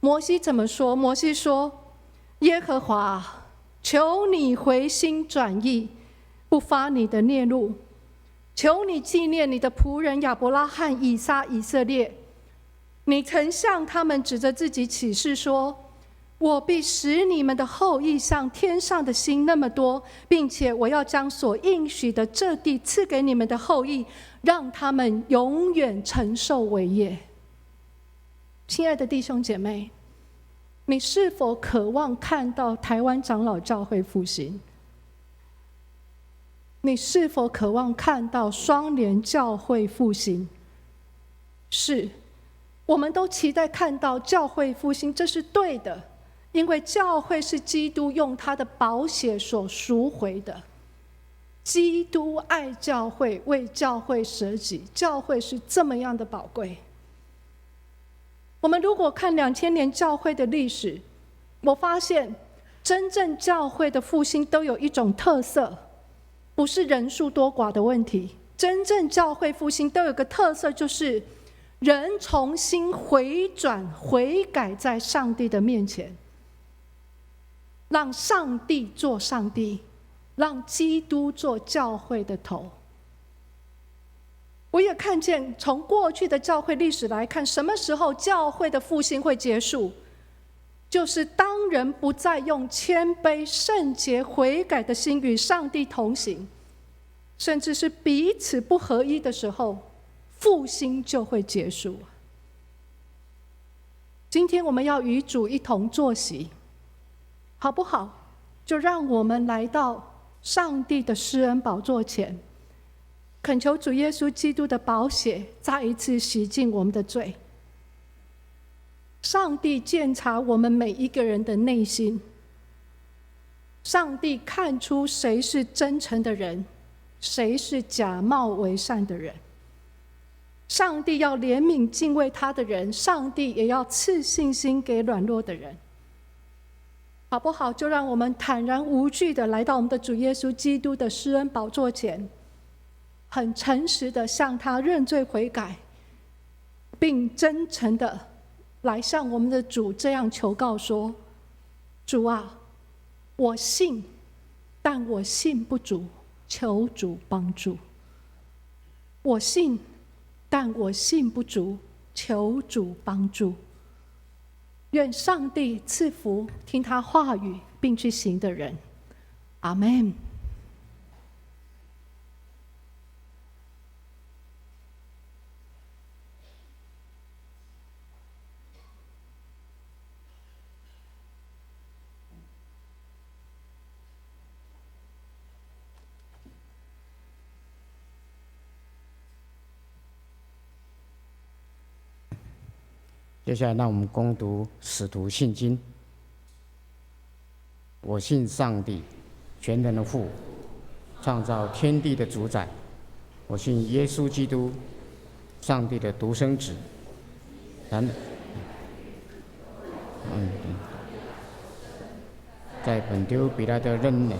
摩西怎么说？摩西说：耶和华，求你回心转意，不发你的烈怒，求你纪念你的仆人亚伯拉罕、以撒、以色列。你曾向他们指着自己起誓说：我必使你们的后裔像天上的星那么多，并且我要将所应许的这地赐给你们的后裔，让他们永远承受为业。亲爱的弟兄姐妹，你是否渴望看到台湾长老教会复兴？你是否渴望看到双联教会复兴？是，我们都期待看到教会复兴，这是对的，因为教会是基督用他的宝血所赎回的。基督爱教会，为教会舍己，教会是这么样的宝贵。我们如果看2000年教会的历史，我发现真正教会的复兴都有一种特色，不是人数多寡的问题。真正教会复兴都有个特色，就是人重新回转悔改在上帝的面前，让上帝做上帝，让基督做教会的头。我也看见从过去的教会历史来看，什么时候教会的复兴会结束？就是当人不再用谦卑、圣洁、悔改的心与上帝同行，甚至是彼此不合一的时候，复兴就会结束。今天我们要与主一同坐席，好不好？就让我们来到上帝的施恩宝座前，恳求主耶稣基督的宝血再一次洗净我们的罪。上帝鉴察我们每一个人的内心，上帝看出谁是真诚的人，谁是假冒为善的人。上帝要怜悯敬畏他的人，上帝也要赐信心给软弱的人。好不好？就让我们坦然无惧的来到我们的主耶稣基督的施恩宝座前，很诚实的向他认罪悔改，并真诚的来向我们的主这样求告说：主啊，我信，但我信不足，求主帮助。我信，但我信不足，求主帮助。愿上帝赐福听他话语并去行的人。阿们。接下来，让我们攻读使徒信经。我信上帝，全能的父，创造天地的主宰。我信耶稣基督，上帝的独生子。在本丢彼拉的任内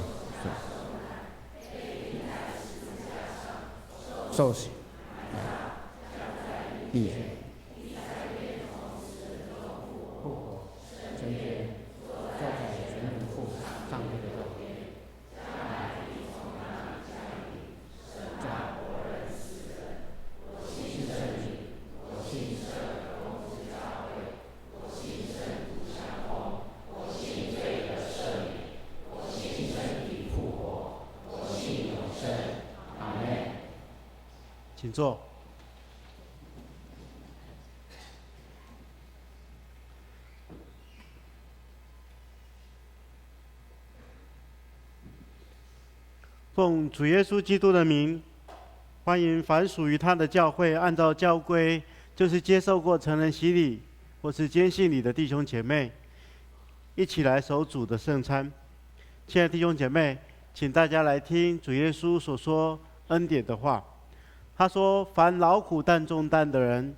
受死，立请坐。奉主耶稣基督的名，欢迎凡属于他的教会，按照教规，就是接受过成人洗礼或是坚信礼的弟兄姐妹，一起来守主的圣餐。亲爱的弟兄姐妹，请大家来听主耶稣所说恩典的话。他说：“凡劳苦担重担的人，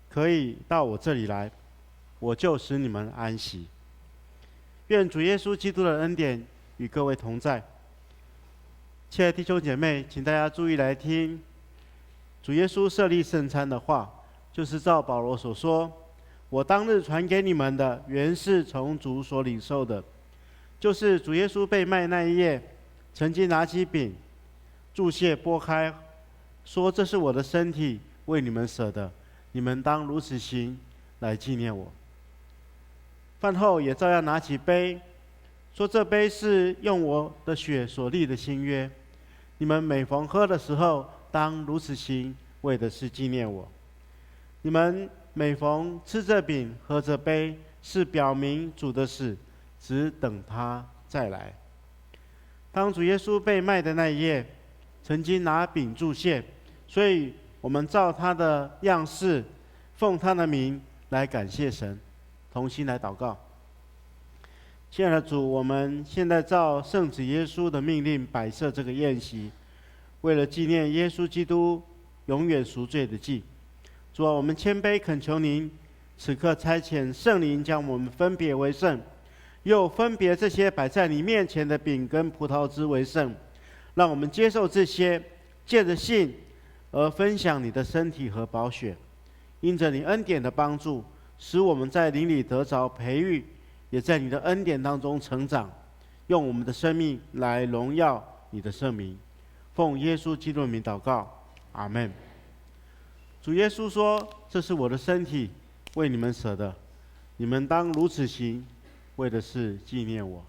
可以到我这里来，我就使你们安息。”愿主耶稣基督的恩典与各位同在。亲爱的弟兄姐妹，请大家注意来听主耶稣设立圣餐的话，就是照保罗所说：“我当日传给你们的，原是从主所领受的。”就是主耶稣被卖那一夜，曾经拿起饼，祝谢拨开，说：“这是我的身体，为你们舍的，你们当如此行，来纪念我。”饭后也照样拿起杯，说：“这杯是用我的血所立的新约，你们每逢喝的时候，当如此行，为的是纪念我。你们每逢吃这饼、喝这杯，是表明主的死，只等他再来。”当主耶稣被卖的那一夜，曾经拿饼祝谢，所以我们照他的样式，奉他的名来感谢神，同心来祷告。亲爱的主，我们现在照圣子耶稣的命令摆设这个宴席，为了纪念耶稣基督永远赎罪的祭。主啊，我们谦卑恳求您，此刻差遣圣灵将我们分别为圣，又分别这些摆在你面前的饼跟葡萄汁为圣，让我们接受这些，借着信而分享你的身体和宝血。因着你恩典的帮助，使我们在灵里得着培育，也在你的恩典当中成长，用我们的生命来荣耀你的圣名。奉耶稣基督的名祷告，阿们。主耶稣说：“这是我的身体，为你们舍的，你们当如此行，为的是纪念我。”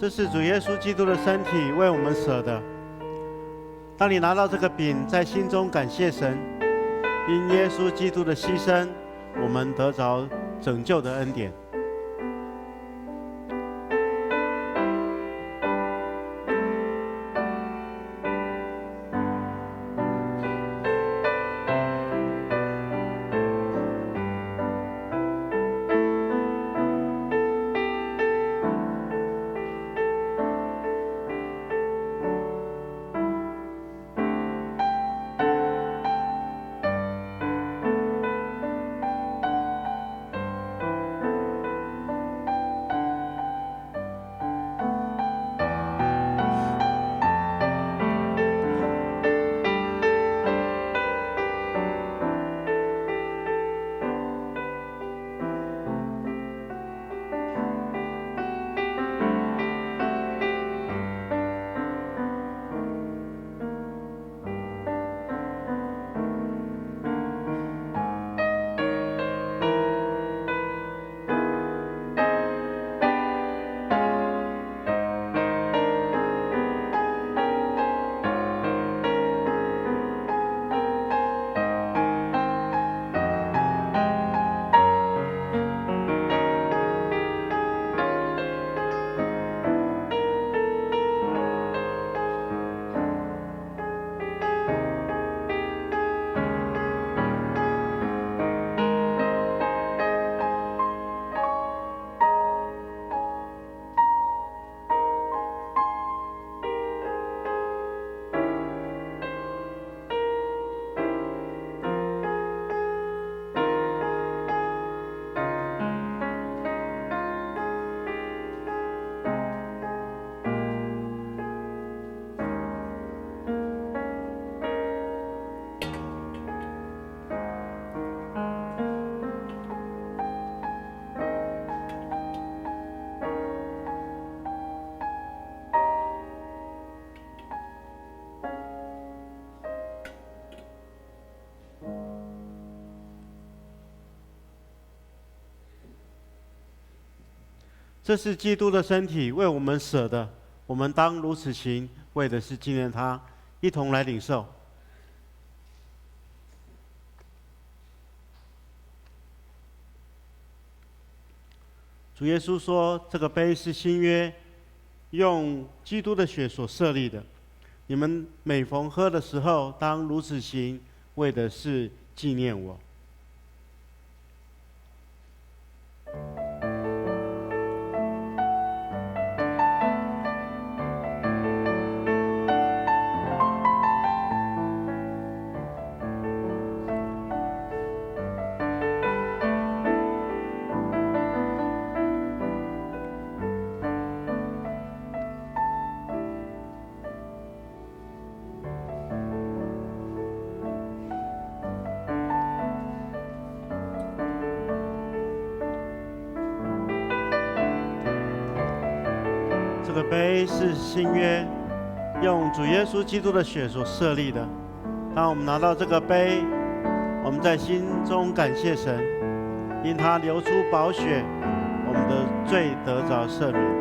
这是主耶稣基督的身体，为我们舍的。当你拿到这个饼，在心中感谢神，因耶稣基督的牺牲，我们得着拯救的恩典。这是基督的身体，为我们舍的，我们当如此行，为的是纪念他。一同来领受。主耶稣说：“这个杯是新约，用基督的血所设立的。你们每逢喝的时候，当如此行，为的是纪念我。”这个杯是新约，用主耶稣基督的血所设立的。当我们拿到这个杯，我们在心中感谢神，因他流出宝血，我们的罪得着赦免。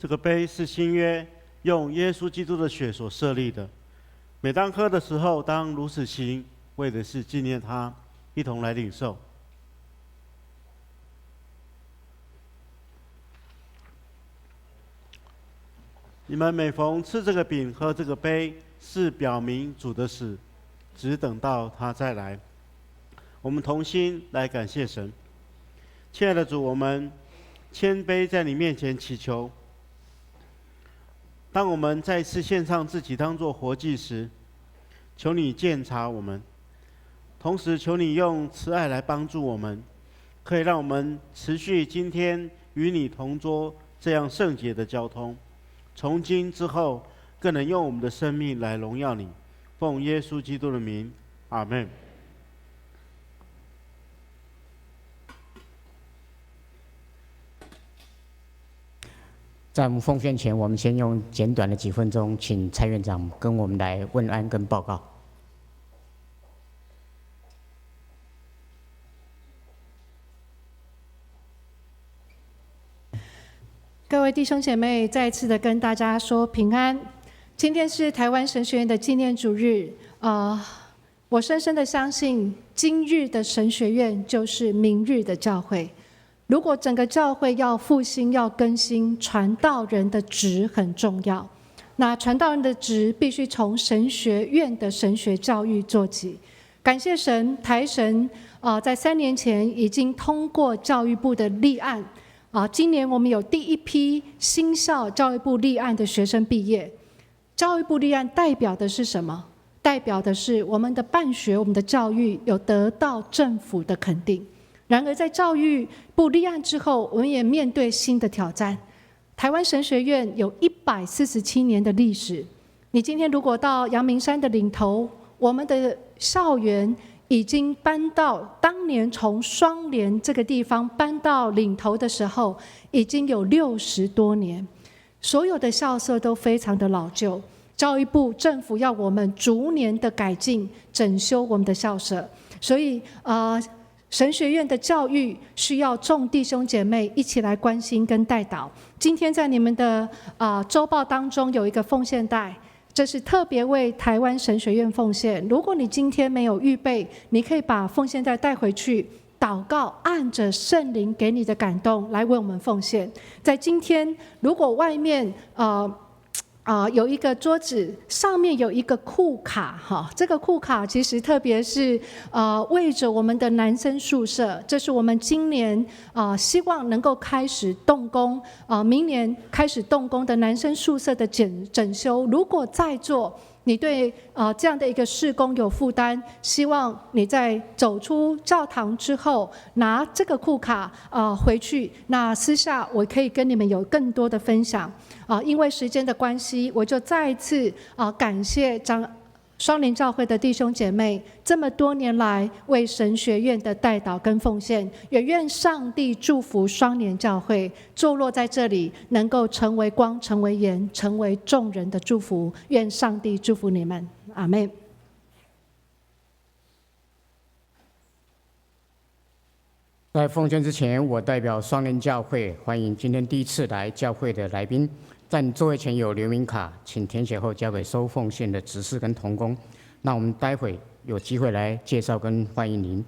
这个杯是新约，用耶稣基督的血所设立的。每当喝的时候，当如此行，为的是纪念他。一同来领受。你们每逢吃这个饼、喝这个杯，是表明主的死，只等到他再来。我们同心来感谢神。亲爱的主，我们谦卑在你面前祈求，当我们再次献上自己当作活祭时，求你鉴察我们，同时求你用慈爱来帮助我们，可以让我们持续今天与你同桌这样圣洁的交通，从今之后更能用我们的生命来荣耀你。奉耶稣基督的名，阿们。在我们奉献前，我们先用简短的几分钟，请蔡院长跟我们来问安跟报告。各位弟兄姐妹，再次的跟大家说平安。今天是台湾神学院的纪念主日，我深深的相信，今日的神学院就是明日的教会。如果整个教会要复兴、要更新，传道人的职很重要。那传道人的职必须从神学院的神学教育做起。感谢神，台神在3年前已经通过教育部的立案。今年我们有第一批新校教育部立案的学生毕业。教育部立案代表的是什么？代表的是我们的办学、我们的教育有得到政府的肯定。然而在教育部立案之后，我们也面对新的挑战。台湾神学院有147年的历史，你今天如果到阳明山的岭头，我们的校园已经搬到当年从双连这个地方搬到岭头的时候，已经有60多年，所有的校舍都非常的老旧。教育部政府要我们逐年的改进整修我们的校舍，所以神学院的教育需要众弟兄姐妹一起来关心跟带导。今天在你们的周报当中有一个奉献袋，这是特别为台湾神学院奉献。如果你今天没有预备，你可以把奉献袋带回去，祷告，按着圣灵给你的感动来为我们奉献。在今天，如果外面有一个桌子，上面有一个库卡哈，这个库卡其实特别是为着我们的男生宿舍，这是我们今年希望能够开始动工明年开始动工的男生宿舍的整修。如果在座你对这样的一个事工有负担，希望你在走出教堂之后拿这个库卡回去，那私下我可以跟你们有更多的分享因为时间的关系，我就再一次感谢双连教会的弟兄姐妹这么多年来为神学院的代祷跟奉献，也愿上帝祝福双连教会坐落在这里，能够成为光，成为盐，成为众人的祝福。愿上帝祝福你们，阿们。在奉献之前，我代表双连教会欢迎今天第一次来教会的来宾。在你座位前有留名卡，请填写后交给收奉献的执事跟同工。那我们待会有机会来介绍跟欢迎您。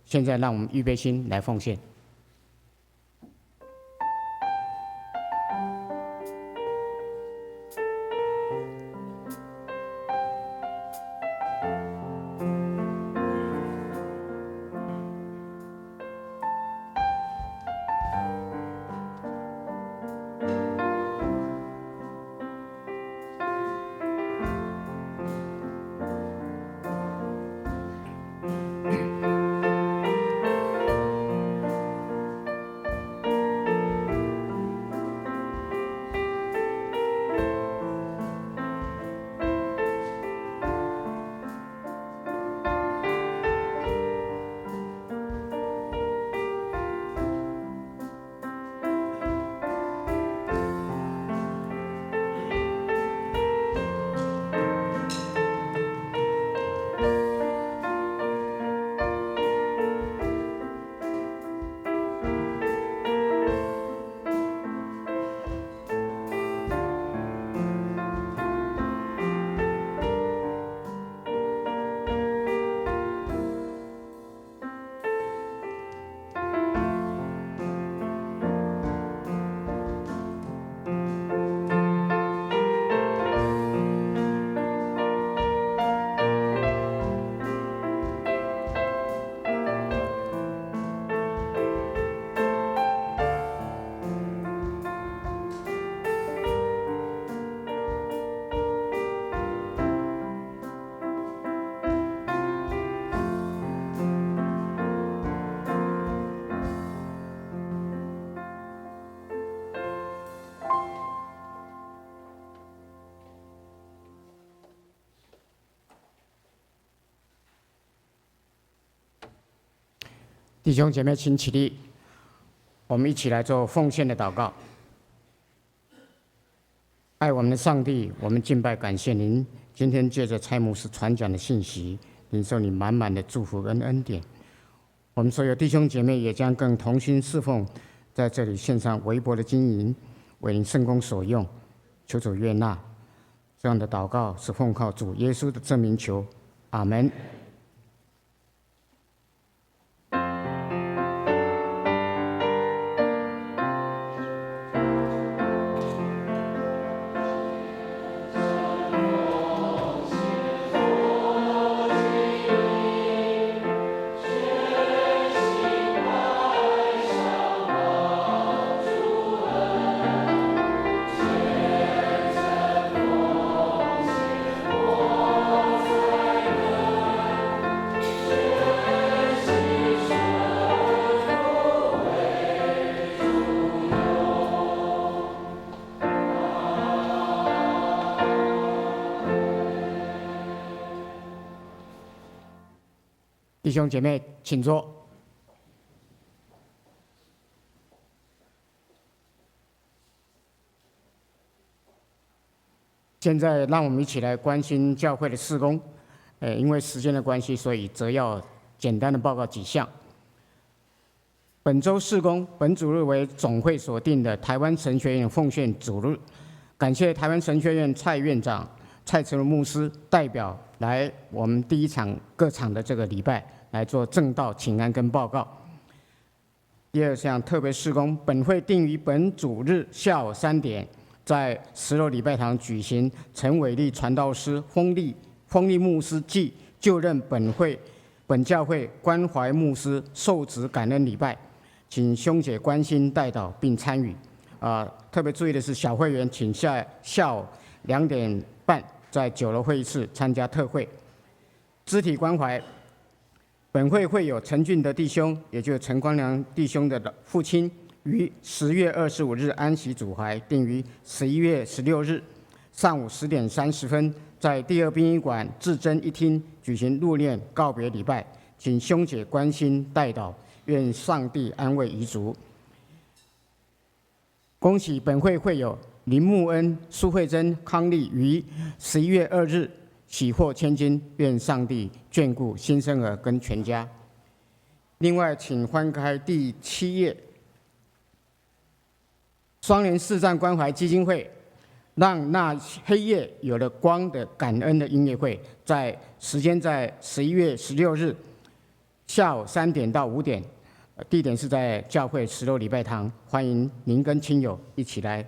现在让我们预备心来奉献。弟兄姐妹，请起立，我们一起来做奉献的祷告。爱我们的上帝，我们敬拜感谢您。今天借着蔡牧师传讲的信息，领受你满满的祝福跟恩典。我们所有弟兄姐妹也将更同心侍奉，在这里献上微薄的金银，为您圣工所用，求主悦纳。这样的祷告是奉靠主耶稣的圣名求，阿门。弟兄姐妹，请坐。现在让我们一起来关心教会的事工。因为时间的关系，所以则要简单的报告几项。本周事工，本主日为总会所定的台湾神学院奉献主日。感谢台湾神学院蔡院长、蔡成儒牧师代表来我们第一场各场的这个礼拜来做正道请安跟报告。第二项特别事工，本会定于本主日下午3点，在10楼礼拜堂举行陈伟立传道师封立牧师暨就任本教会关怀牧师受职感恩礼拜，请兄姐关心代祷并参与。特别注意的是，小会员请下午2点半在9楼会议室参加特会。肢体关怀，本会会有陈俊德弟兄，也就是陈光良弟兄的父亲，于10月25日安息主怀，定于11月16日上午10点30分，在第2殡仪馆至真一厅举行入殓告别礼拜，请兄姐关心代祷，愿上帝安慰遗族。恭喜本会会友林慕恩、苏慧珍、康丽于11月2日喜获千金，愿上帝眷顾新生儿跟全家。另外，请翻开第7页，双联视障关怀基金会让那黑夜有了光的感恩的音乐会，时间在11月16日下午3点到5点，地点是在教会10楼礼拜堂，欢迎您跟亲友一起来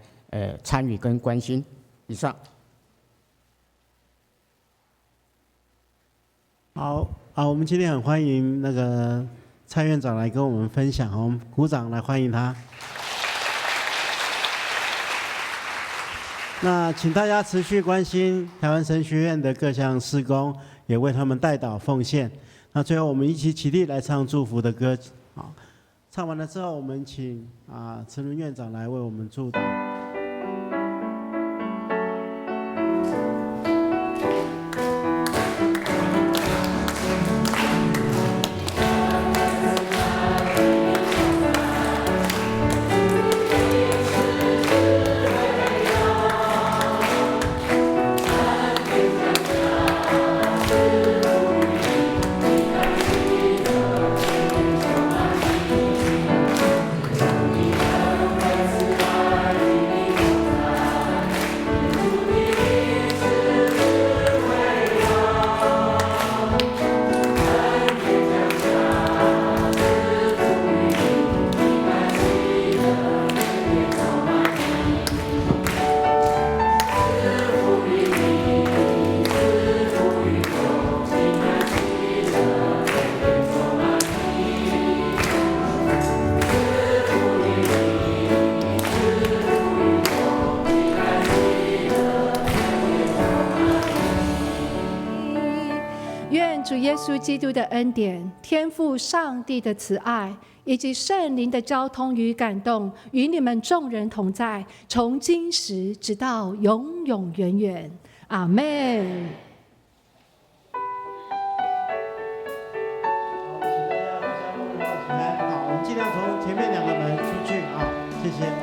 参与跟关心。以上。好，我们今天很欢迎那个蔡院长来跟我们分享，我们鼓掌来欢迎他。那请大家持续关心台湾神学院的各项事工，也为他们代祷奉献。那最后我们一起起立来唱祝福的歌。好，唱完了之后，我们请陈伦院长来为我们祝祷。主耶稣基督的恩典、天父上帝的慈爱，以及圣灵的交通与感动，与你们众人同在，从今时直到永永远远。阿们。好，我们尽量从前面2个门出去啊，谢谢。